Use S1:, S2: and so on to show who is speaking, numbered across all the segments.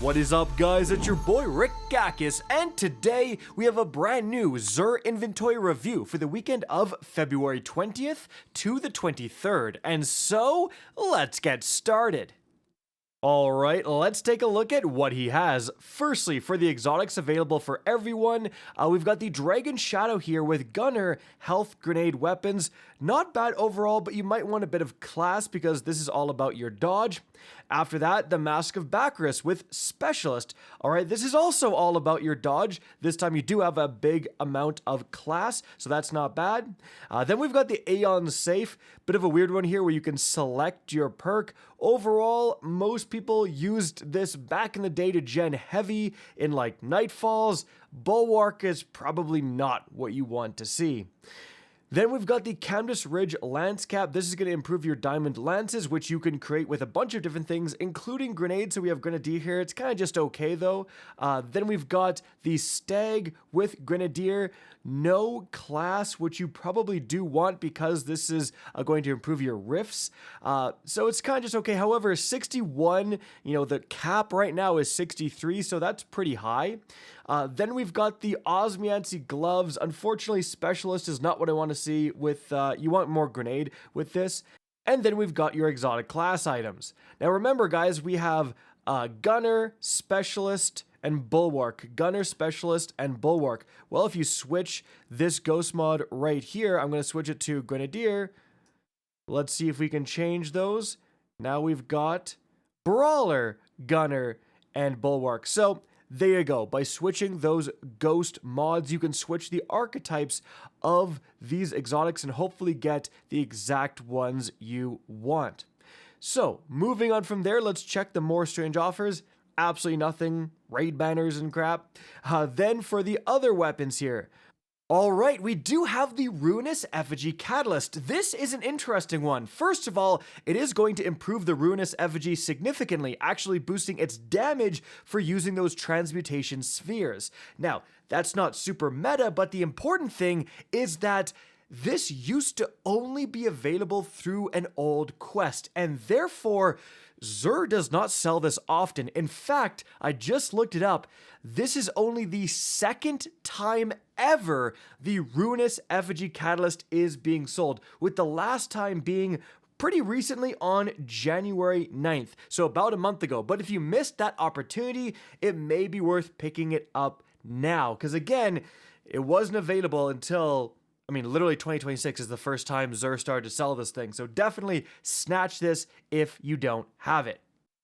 S1: What is up, guys? It's your boy Rick Gakis, and today we have a brand new Xur Inventory review for the weekend of February 20th to the 23rd. And so, let's get started. Alright, let's take a look at what he has. Firstly, for the exotics available for everyone, we've got the Dragon Shadow here with Gunner, Health, Grenade, Weapons. Not bad overall, but you might want a bit of class because this is all about your dodge. After that, the Mask of Bacchus with Specialist. Alright, this is also all about your dodge. This time you do have a big amount of class, so that's not bad. Then we've got the Aeon Safe. Bit of a weird one here where you can select your perk. Overall, most people used this back in the day to gen heavy in like Nightfalls. Bulwark is probably not what you want to see. Then we've got the Canvas Ridge Lance Cap. This is going to improve your diamond lances, which you can create with a bunch of different things, including grenades. So we have Grenadier here. It's kind of just okay, though. Then we've got the Stag with Grenadier. No class, which you probably do want because this is going to improve your rifts. So it's kind of just okay. However, 61, the cap right now is 63, so that's pretty high. Then we've got the Osmiancy Gloves. Unfortunately, Specialist is not what I want to see with, you want more grenade with this. And then we've got your exotic class items. Now remember, guys, we have Gunner, Specialist, and Bulwark. Gunner, Specialist, and Bulwark. Well, if you switch this ghost mod right here, I'm going to switch it to Grenadier. Let's see if we can change those. Now we've got Brawler, Gunner, and Bulwark. So there you go. By switching those ghost mods, you can switch the archetypes of these exotics and hopefully get the exact ones you want. So, moving on from there, let's check the more strange offers. Absolutely nothing. Raid banners and crap. Then for the other weapons here. Alright, we do have the Ruinous Effigy Catalyst. This is an interesting one. First of all, it is going to improve the Ruinous Effigy significantly, actually boosting its damage for using those transmutation spheres. Now, that's not super meta, but the important thing is that this used to only be available through an old quest, and therefore, Xur does not sell this often. In fact, I just looked it up. This is only the second time ever the Ruinous Effigy Catalyst is being sold, with the last time being pretty recently on January 9th, so about a month ago. But if you missed that opportunity, it may be worth picking it up now, because again, it wasn't available until, literally 2026 is the first time Xur started to sell this thing, so definitely snatch this if you don't have it.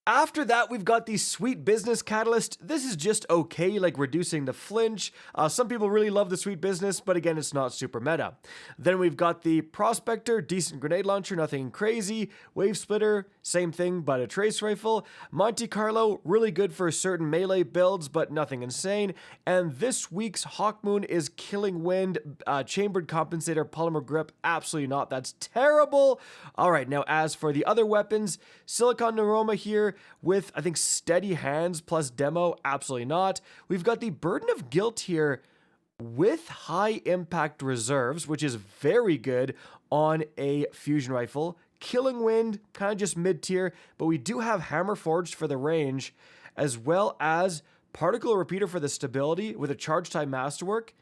S1: After that, we've got the Sweet Business Catalyst. This is just okay, like reducing the flinch. Some people really love the Sweet Business, but again, it's not super meta. Then we've got the Prospector, decent grenade launcher, nothing crazy. Wave Splitter, same thing, but a trace rifle. Monte Carlo, really good for certain melee builds, but nothing insane. And this week's Hawkmoon is Killing Wind, Chambered Compensator, Polymer Grip, absolutely not. That's terrible. All right, now as for the other weapons, Silicon Neuroma here, with, I think, Steady Hands plus Demo, absolutely not. We've got the Burden of Guilt here with High Impact Reserves, which is very good on a fusion rifle. Killing Wind, kind of just mid-tier, but we do have Hammer Forged for the range, as well as Particle Repeater for the stability with a Charge Time Masterwork.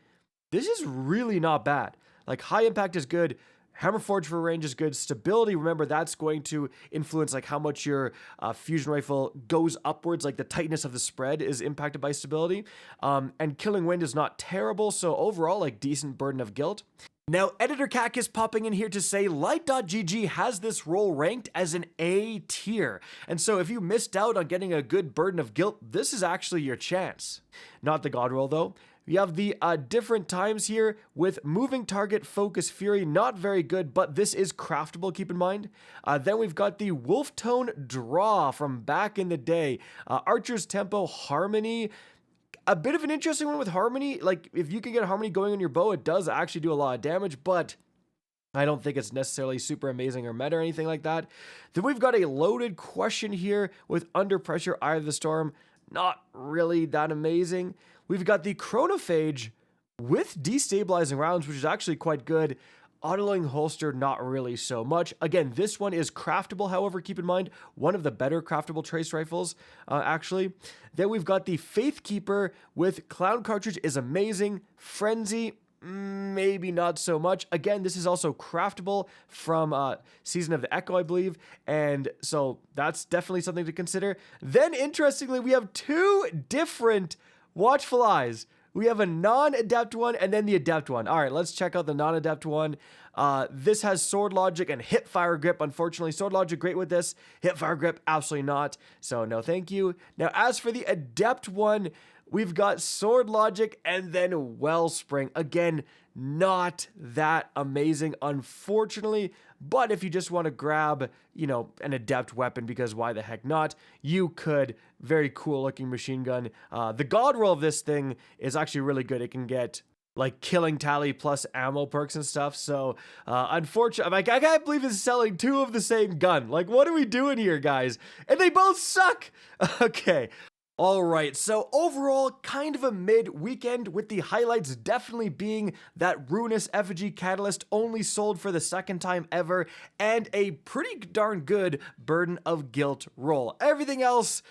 S1: This is really not bad. Like, High Impact is good. Hammer Forge for range is good. Stability, remember, that's going to influence like how much your fusion rifle goes upwards, like the tightness of the spread is impacted by stability. And Killing Wind is not terrible, so overall, like decent Burden of Guilt. Now, Editor Cac is popping in here to say Light.gg has this role ranked as an A tier. And so if you missed out on getting a good Burden of Guilt, this is actually your chance. Not the God roll, though. You have the different times here with Moving Target, Focus, Fury, not very good, but this is craftable, keep in mind. Then we've got the Wolf Tone Draw from back in the day. Archer's Tempo, Harmony, a bit of an interesting one with Harmony. Like, if you can get Harmony going on your bow, it does actually do a lot of damage, but I don't think it's necessarily super amazing or meta or anything like that. Then we've got a loaded question here with Under Pressure, Eye of the Storm, not really that amazing. We've got the Chronophage with Destabilizing Rounds, which is actually quite good. Autoloading holster, not really so much. Again, this one is craftable, however, keep in mind, one of the better craftable trace rifles, actually. Then we've got the Faithkeeper with Clown cartridge is amazing. Frenzy, maybe not so much. Again, this is also craftable from Season of the Echo, I believe, and so that's definitely something to consider. Then, interestingly, we have two different Watchful Eyes. We have a non-adept one and then the adept one. All right, let's check out the non-adept one. This has sword logic and hip fire grip. Unfortunately, sword logic great with this. Hip fire grip, absolutely not. So no thank you. Now, as for the adept one, we've got sword logic and then wellspring. Again, not that amazing, unfortunately. But if you just want to grab, you know, an adept weapon, because why the heck not, you could. Very cool looking machine gun. The god roll of this thing is actually really good. It can get like killing tally plus ammo perks and stuff. So unfortunately, like, I can't believe it's selling two of the same gun. Like, what are we doing here, guys? And they both suck. Okay. All right, so overall, kind of a mid-weekend, with the highlights definitely being that Ruinous Effigy Catalyst only sold for the second time ever, and a pretty darn good Burden of Guilt roll. Everything else,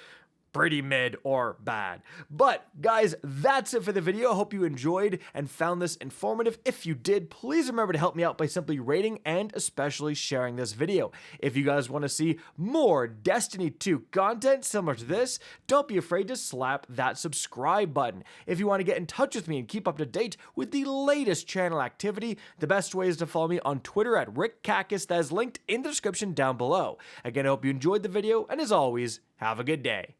S1: pretty mid or bad. But guys, that's it for the video. I hope you enjoyed and found this informative. If you did, please remember to help me out by simply rating and especially sharing this video. If you guys want to see more Destiny 2 content similar to this, don't be afraid to slap that subscribe button. If you want to get in touch with me and keep up to date with the latest channel activity, the best way is to follow me on Twitter at RickCacus, that is linked in the description down below. Again, I hope you enjoyed the video, and as always, have a good day.